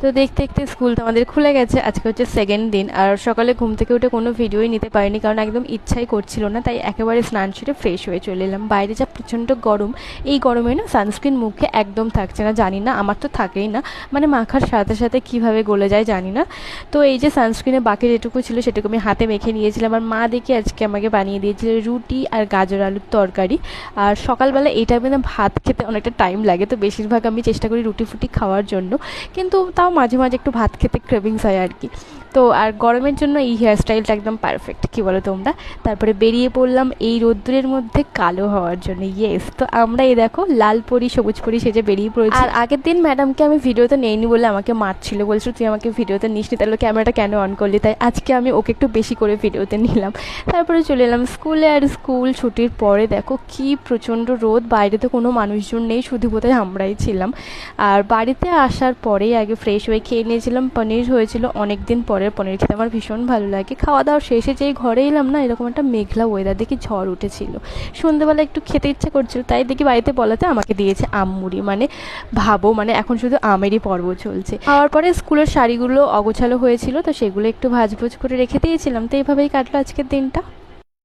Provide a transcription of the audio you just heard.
তো দেখতে দেখতে স্কুল তো আমাদের খুলে গেছে। আজকে হচ্ছে সেকেন্ড দিন, আর সকালে ঘুম থেকে উঠে কোনো ভিডিওই নিতে পারিনি, কারণ একদম ইচ্ছাই করছিল না। তাই একেবারে স্নান সেরে ফ্রেশ হয়ে চলে এলাম। বাইরে যা প্রচণ্ড গরম, এই গরমে না সানস্ক্রিন মুখে একদম থাকছে না। জানি না, আমার তো থাকেই না, মানে মাখার সাথে সাথে কীভাবে গলে যায় জানি না। তো এই যে সানস্ক্রিনে বাকি যেটুকু ছিল সেটুকু আমি হাতে মেখে নিয়েছিলাম। আর মা দেখি আজকে আমাকে বানিয়ে দিয়েছিল রুটি আর গাজর আলুর তরকারি। আর সকালবেলা এই টাইমে না ভাত খেতে অনেকটা টাইম লাগে, তো বেশিরভাগ আমি চেষ্টা করি রুটি ফুটি খাওয়ার জন্য, কিন্তু তাও মাঝে মাঝে একটু ভাত খেতে ক্রেভিংস হয় আর কি। তো আর গরমের জন্য এই হেয়ারস্টাইলটা একদম পারফেক্ট, কী বলো তোমরা? তারপরে বেরিয়ে পড়লাম এই রোদ্দুরের মধ্যে কালো হওয়ার জন্য। ইয়েস, তো আমরা এই দেখো লাল পরি সবুজ পরি সেজে বেরিয়ে পড়েছি। আর আগের দিন ম্যাডামকে আমি ভিডিওতে নেইনি বলে আমাকে মারছিল, বলছিল তুই আমাকে ভিডিওতে নিস নি, তাহলে ক্যামেরাটা কেন অন করলি। তাই আজকে আমি ওকে একটু বেশি করে ভিডিওতে নিলাম। তারপরে চলে এলাম স্কুলে। আর স্কুল ছুটির পরে দেখো কি প্রচণ্ড রোদ, বাইরে তো কোনো মানুষজন নেই, শুধু বোধহয় আমরাই ছিলাম। আর বাড়িতে আসার পরেই আগে ফ্রেশ হয়ে খেয়ে নিয়েছিলাম, পনির হয়েছিল অনেক দিন পরের পনির, খেতে আমার ভীষণ ভালো লাগে। খাওয়া দাওয়া শেষে যেই ঘরে এলাম না, এরকম একটা মেঘলা ওয়েদার দেখি ঝড় উঠেছিল। সন্ধ্যেবেলা একটু খেতে ইচ্ছা করছিল, তাই দেখি বাড়িতে বলাতে আমাকে দিয়েছে আমমুড়ি। মানে ভাবো, মানে এখন শুধু আমেরই পর্ব চলছে। খাওয়ার পরে স্কুলের শাড়িগুলো অগোছালো হয়েছিল, তো সেগুলো একটু ভাঁজভুজ করে রেখে দিয়েছিলাম। তো এইভাবেই কাটলো আজকের দিনটা।